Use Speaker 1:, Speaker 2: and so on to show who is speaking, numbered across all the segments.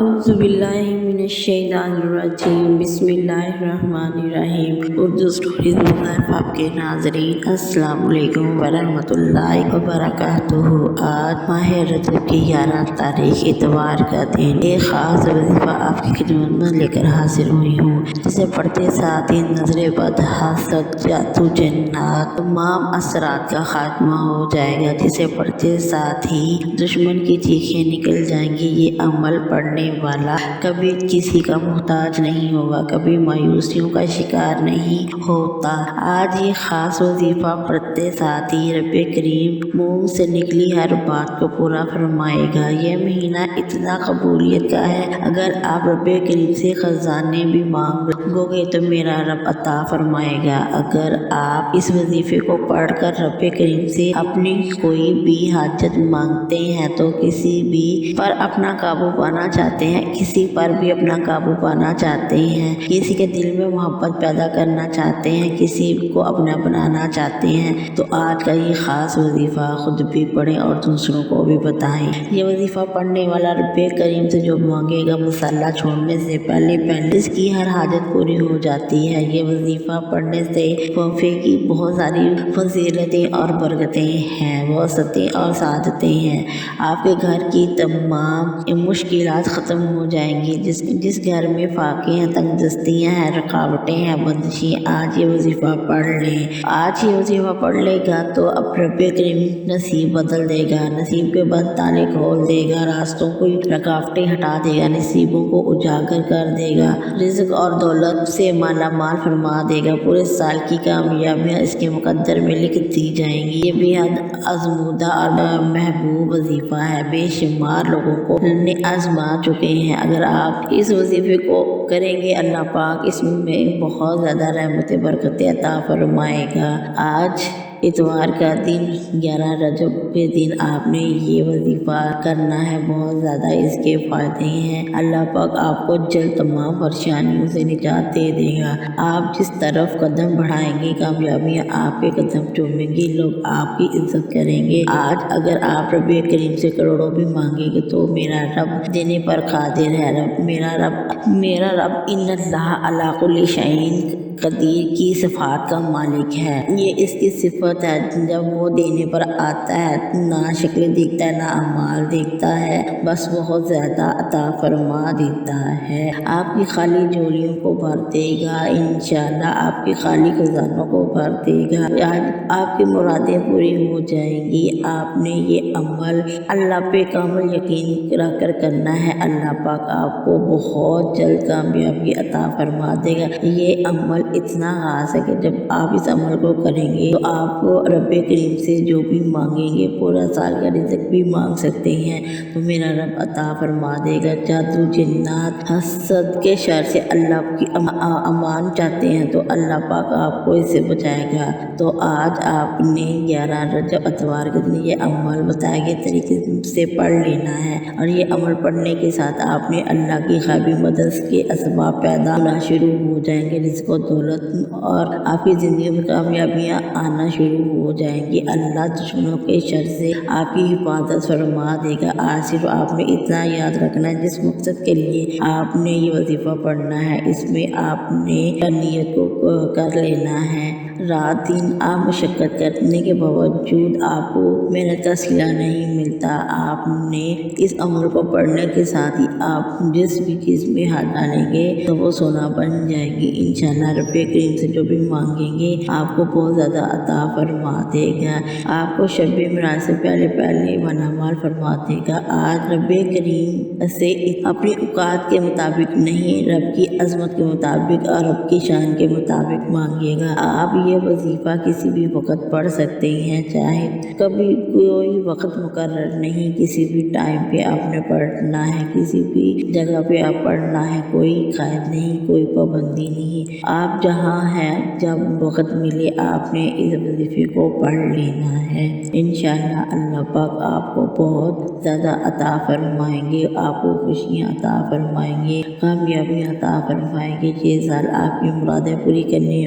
Speaker 1: اعوذ باللہ من الشیطان الرجیم بسم اللہ الرحمن الرحیم۔ اردو اسٹوریز مطلب آپ کے ناظرین السلام علیکم ورحمۃ اللہ وبرکاتہ۔ آج ماہ رجب کی 11 تاریخ اتوار کا دن ایک خاص وظیفہ آپ کی خدمت میں لے کر حاضر ہوئی ہوں، جسے پڑھتے ساتھ ہی نظر بد، حسد، جادو، جنات، تمام اثرات کا خاتمہ ہو جائے گا، جسے پڑھتے ساتھ ہی دشمن کی چیخیں نکل جائیں گی۔ یہ عمل پڑھنے والا کبھی کسی کا محتاج نہیں ہوگا، کبھی مایوسیوں کا شکار نہیں ہوتا۔ آج یہ خاص وظیفہ پڑھتے ساتھ ہی رب کریم منہ سے نکلی ہر بات کو پورا فرمائے گا۔ یہ مہینہ اتنا قبولیت کا ہے، اگر آپ رب کریم سے خزانے بھی مانگو گے تو میرا رب عطا فرمائے گا۔ اگر آپ اس وظیفے کو پڑھ کر رب کریم سے اپنی کوئی بھی حاجت مانگتے ہیں تو کسی بھی پر اپنا قابو پانا چاہتے ہیں، کسی پر بھی اپنا قابو پانا چاہتے ہیں، کسی کے دل میں محبت پیدا کرنا چاہتے ہیں، کسی کو اپنا بنانا چاہتے ہیں، تو آج کا یہ خاص وظیفہ خود بھی پڑھیں اور دوسروں کو بھی بتائیں۔ یہ وظیفہ پڑھنے والا رب کریم سے جو مانگے گا، مصالحہ چھوڑنے سے پہلے اس کی ہر حاجت پوری ہو جاتی ہے۔ یہ وظیفہ پڑھنے سے تحفے کی بہت ساری فضیلتیں اور برکتیں ہیں، وسعتیں اور سعادتیں ہیں۔ آپ کے گھر کی تمام مشکلات ختم ہو جائیں گی۔ جس گھر میں فاقے ہیں، تنگ دستیاں ہیں، رکاوٹیں ہیں، بندشیں، آج یہ وظیفہ پڑھ لیں۔ آج یہ وظیفہ پڑھ لے گا تو اب رب کریم نصیب بدل دے گا، نصیب کے بند تالے کھول دے گا، راستوں کو رکاوٹیں ہٹا دے گا، نصیبوں کو اجاگر کر دے گا، رزق اور دولت سے مالا مال فرما دے گا۔ پورے سال کی کامیابیاں اس کے مقدر میں لکھ دی جائیں گی۔ یہ بے حد آزمودہ اور محبوب وظیفہ ہے، بے شمار لوگوں کو آزما چکے ہیں۔ اگر آپ اس وظیفے کو کریں گے، اللہ پاک اس میں بہت زیادہ رحمت برکتیں عطا فرمائے گا۔ آج اتوار کا دن 11 رجب کے دن آپ نے یہ وظیفہ کرنا ہے، بہت زیادہ اس کے فائدے ہیں۔ اللہ پاک آپ کو جلد تمام پریشانیوں سے نجات دے دے گا۔ آپ جس طرف قدم بڑھائیں گے، کامیابیاں آپ کے قدم چومیں گی، لوگ آپ کی عزت کریں گے۔ آج اگر آپ رب کریم سے کروڑوں بھی مانگیں گے تو میرا رب دینے پر قادر ہے۔ میرا رب ان اللہ علی کل شیء قدیر کی صفات کا مالک ہے۔ یہ اس کی صفت ہے، جب وہ دینے پر آتا ہے نہ شکل دیکھتا ہے نہ اعمال دیکھتا ہے، بس بہت زیادہ عطا فرما دیتا ہے۔ آپ کی خالی جھولیوں کو بھر دے گا، انشاءاللہ آپ کی خالی خزانوں کو بھر دے گا۔ آج آپ کی مرادیں پوری ہو جائیں گی۔ آپ نے یہ عمل اللہ پہ کامل یقین رکھ کر کرنا ہے، اللہ پاک آپ کو بہت جلد کامیابی عطا فرما دے گا۔ یہ عمل اتنا خاص ہے کہ جب آپ اس عمل کو کریں گے تو آپ رب کریم سے جو بھی مانگیں گے، پورا سال کا رزق بھی مانگ سکتے ہیں تو میرا رب عطا فرما دے گا۔ جادو، جنات، حسد کے شر سے اللہ کی امان چاہتے ہیں تو اللہ پاک آپ کو اس سے بچائے گا۔ تو آج آپ نے 11 رجب اتوار کے دن یہ عمل بتائے گئے طریقے سے پڑھ لینا ہے، اور یہ عمل پڑھنے کے ساتھ آپ نے اللہ کی غیبی مدد کے اسباب پیدا ہونا شروع ہو جائیں گے، رزق و دولت اور آپ کی زندگی میں کامیابیاں آنا شروع ہو جائیں گی۔ اللہ دشمنوں کے شر سے آپ کی حفاظت فرما دے گا۔ آج صرف آپ نے اتنا یاد رکھنا ہے، جس مقصد کے لیے آپ نے یہ وظیفہ پڑھنا ہے، اس میں آپ نے نیت کو کر لینا ہے۔ رات دن آپ مشقت کرنے کے باوجود آپ کو محنت کا صلہ نہیں ملتا۔ آپ نے اس عمل کو پڑھنے کے ساتھ ہی آپ جس بھی چیز میں ہاتھ ڈالیں گے تو وہ سونا بن جائے گی۔ انشاءاللہ رب کریم سے جو بھی مانگیں گے آپ کو بہت زیادہ عطا فرما دے گا۔ آپ کو شب معراج سے پہلے مالا مال فرما دے گا۔ آج رب کریم سے اپنی اوقات کے مطابق نہیں، رب کی عظمت کے مطابق اور رب کی شان کے مطابق مانگیے گا۔ آپ یہ وظیفہ کسی بھی وقت پڑھ سکتے ہیں، چاہے کبھی کوئی وقت مقرر نہیں، کسی بھی ٹائم پہ آپ نے پڑھنا ہے، کسی بھی جگہ پہ آپ پڑھنا ہے، کوئی قید نہیں، کوئی پابندی نہیں۔ آپ جہاں ہیں، جب وقت ملے آپ نے اس وظیفے کو پڑھ لینا ہے۔ انشاءاللہ اللہ پاک آپ کو بہت زیادہ عطا فرمائیں گے، آپ کو خوشیاں عطا فرمائیں گے، کامیابیاں عطا فرمائیں گے۔ یہ سال آپ کی مرادیں پوری کرنے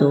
Speaker 1: 2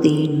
Speaker 1: 3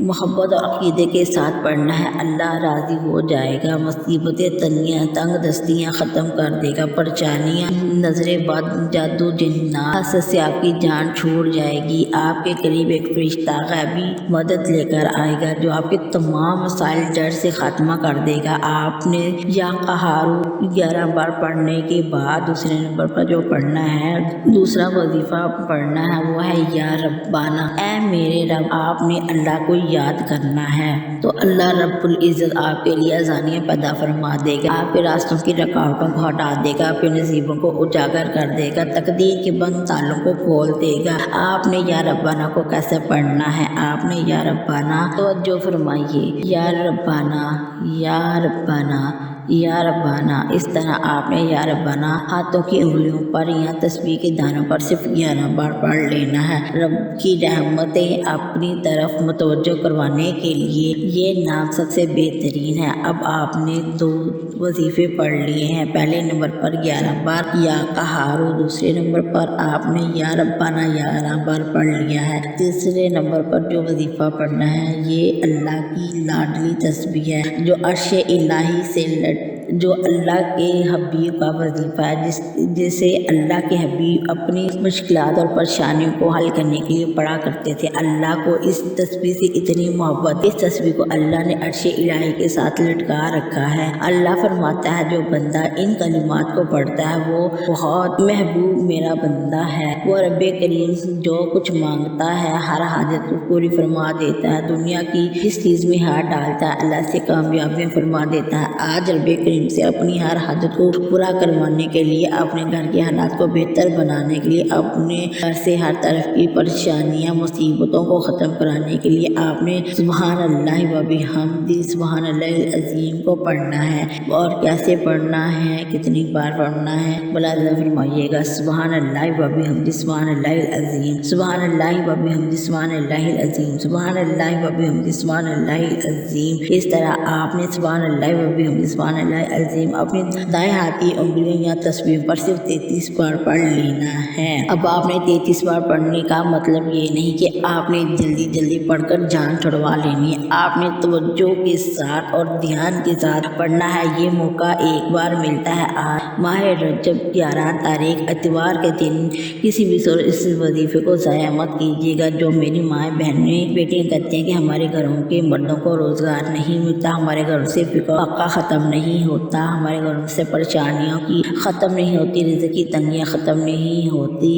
Speaker 1: محبت اور عقیدے کے ساتھ پڑھنا ہے، اللہ راضی ہو جائے گا، مصیبتیں، تنگیاں، تنگ دستیاں ختم کر دے گا، پریشانیاں، نظریں بد، جادو، جنات، حسد سے آپ کی جان چھوڑ جائے گی۔ آپ کے قریب ایک فرشتہ غیبی مدد لے کر آئے گا جو آپ کے تمام مسائل جڑ سے خاتمہ کر دے گا۔ آپ نے یا قہارو 11 بار پڑھنے کے بعد دوسرے نمبر پر جو پڑھنا ہے، دوسرا وظیفہ پڑھنا ہے وہ ہے یا ربانا، اے میرے رب۔ آپ نے اللہ کو یاد کرنا ہے تو اللہ رب العزت آپ کے لیے آسانیاں پیدا فرما دے گا، آپ کے راستوں کی رکاوٹوں کو ہٹا دے گا، آپ کے نصیبوں کو اجاگر کر دے گا، تقدیر کے بند تالوں کو کھول دے گا۔ آپ نے یا ربانا کو کیسے پڑھنا ہے؟ آپ نے یا ربانا توجہ فرمائیے، یا ربانا، یا ربانا، یا ربانا، اس طرح آپ نے یا ربانا ہاتھوں کی انگلیوں پر یا تسبیح کے دانوں پر صرف 11 بار پڑھ لینا ہے۔ رب کی رحمتیں اپنی طرف متوجہ کروانے کے لیے یہ نام سب سے بہترین ہے۔ اب آپ نے 2 وظیفے پڑھ لیے ہیں، پہلے نمبر پر 11 بار یا قہارو، دوسرے نمبر پر آپ نے یا ربانا 11 بار پڑھ لیا ہے۔ تیسرے نمبر پر جو وظیفہ پڑھنا ہے یہ اللہ کی لاڈلی تسبیح ہے جو عرش الہی سے جو اللہ کے حبیب کا وظیفہ ہے، جسے اللہ کے حبیب اپنی مشکلات اور پریشانیوں کو حل کرنے کے لیے پڑھا کرتے تھے۔ اللہ کو اس تسبیح سے اتنی محبت، اس تسبیح کو اللہ نے عرش الہی کے ساتھ لٹکا رکھا ہے۔ اللہ فرماتا ہے جو بندہ ان کلمات کو پڑھتا ہے وہ بہت محبوب میرا بندہ ہے، وہ رب کریم جو کچھ مانگتا ہے ہر حاجت کو پوری فرما دیتا ہے، دنیا کی جس چیز میں ہاتھ ڈالتا ہے اللہ سے کامیابیاں فرما دیتا ہے۔ آج رب کریم سے اپنی ہر حاجت کو پورا کروانے کے لیے، اپنے گھر کے حالات کو بہتر بنانے کے لیے، اپنے گھر سے ہر طرف کی پریشانیاں، مصیبتوں کو ختم کرانے کے لیے آپ نے سبحان اللہ و بحمدہ، سبحان اللہ العظیم کو پڑھنا ہے۔ اور کیسے پڑھنا ہے، کتنی بار پڑھنا ہے، ملاحظہ فرمائیے گا۔ سبحان اللہ و بحمدہ، سبحان اللہ العظیم، سبحان اللہ و بحمدہ، سبحان اللہ العظیم، سبحان اللہ و بحمدہ، سبحان اللہ العظیم۔ اس طرح آپ نے سبحان اللہ و بحمدہ، سبحان اللہ العظیم اپنی دائیں ہاتھ کی انگلیوں یا تسبیح پر صرف 33 بار پڑھ لینا ہے۔ اب آپ نے 33 بار پڑھنے کا مطلب یہ نہیں کہ آپ نے جلدی جلدی پڑھ کر جان چھڑوا لینی ہے، آپ نے توجہ کے ساتھ اور دھیان کے ساتھ پڑھنا ہے۔ یہ موقع ایک بار ملتا ہے۔ آج ماہ رجب 11 تاریخ اتوار کے دن کسی بھی صورت اس وظیفے کو ضائع مت کیجیے گا۔ جو میری مائیں، بہنیں، بیٹیاں کہتی ہیں کہ ہمارے گھروں کے مردوں کو روزگار نہیں ملتا، ہمارے گھروں سے فقہ ختم نہیں ہوتا، ہمارے گھروں سے پریشانیوں کی ختم نہیں ہوتی، رزق کی تنگیاں ختم نہیں ہوتی،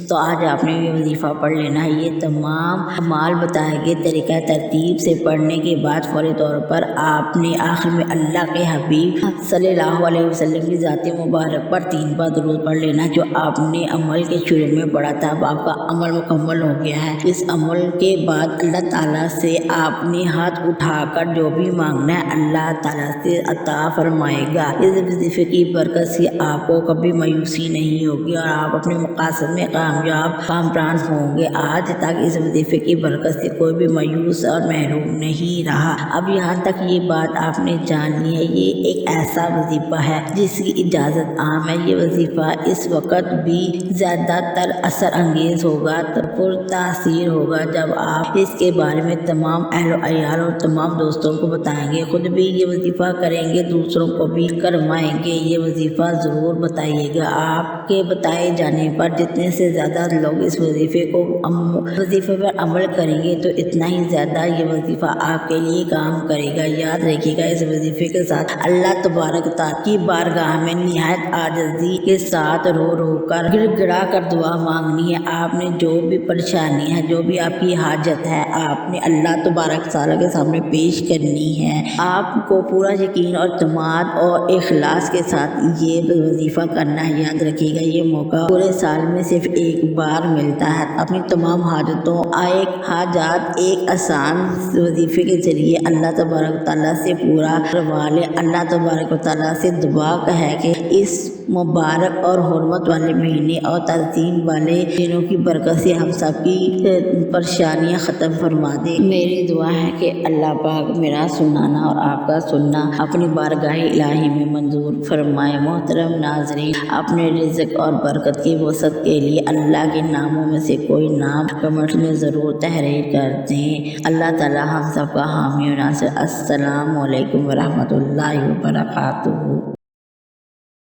Speaker 1: تو آج آپ نے یہ وظیفہ پڑھ لینا ہے۔ یہ تمام اعمال بتائے گئے طریقہ ترتیب سے پڑھنے کے بعد فوری طور پر آپ نے آخر میں اللہ کے حبیب صلی اللہ علیہ وسلم کی ذات مبارک پر 3 بار درود پڑھ لینا جو آپ نے عمل کے شروع میں پڑھا تھا۔ اب آپ کا عمل مکمل ہو گیا ہے۔ اس عمل کے بعد اللہ تعالیٰ سے آپ نے ہاتھ اٹھا کر جو بھی مانگنا ہے اللہ تعالیٰ سے عطا فرمائے گا۔ اس وظیفے کی برکت سے آپ کو کبھی مایوسی نہیں ہوگی اور آپ اپنے مقاصد میں کامران ہوں گے۔ آج تک اس وظیفے کی برکت سے کوئی بھی مایوس اور محروم نہیں رہا۔ اب یہاں تک یہ بات آپ نے جان لی ہے، یہ ایک ایسا وظیفہ ہے جس کی اجازت عام ہے۔ یہ وظیفہ اس وقت بھی زیادہ تر اثر انگیز ہوگا، پر تاثیر ہوگا جب آپ اس کے بارے میں تمام اہل و عیال اور تمام دوستوں کو بتائیں گے، خود بھی یہ وظیفہ کریں گے، دوسروں کو بھی کروائیں گے۔ یہ وظیفہ ضرور بتائیے گا۔ آپ کے بتائے جانے پر جتنے سے زیادہ لوگ اس وظیفے پر عمل کریں گے تو اتنا ہی زیادہ یہ وظیفہ آپ کے لیے کام کرے گا۔ یاد رکھیے گا اس وظیفے کے ساتھ اللہ تبارک تعالیٰ کی بارگاہ میں نہایت عاجزی کے ساتھ رو رو کر گڑ گڑا کر دعا مانگنی ہے۔ آپ نے جو بھی پریشانی ہے، جو بھی آپ کی حاجت ہے، آپ نے اللہ تبارک تعالیٰ کے سامنے پیش کرنی ہے۔ آپ کو پورا یقین اور اعتماد اور اخلاص کے ساتھ یہ وظیفہ کرنا ہے۔ یاد رکھیے گا یہ موقع پورے سال میں صرف ایک بار ملتا ہے۔ اپنی تمام حاجات ایک آسان وظیفے کے ذریعے اللہ تبارک تعالیٰ سے پورا کروا لے۔ اللہ تبارک تعالیٰ سے دعا ہے کہ اس مبارک اور حرمت والے مہینے اور تعظیم والے دنوں کی برکت سے ہم سب کی پریشانیاں ختم فرما دے۔ میری دعا ہے کہ اللہ پاک میرا سنانا اور آپ کا سننا اپنی بارگاہ الہی میں منظور فرمائے۔ محترم ناظرین، اپنے رزق اور برکت کی وسعت کے لیے اللہ کے ناموں میں سے کوئی نام کمنٹ میں ضرور تحریر کر دیں۔ اللہ تعالی ہم سب کا حامی و ناصر۔ السلام علیکم ورحمۃ اللہ وبرکاتہ۔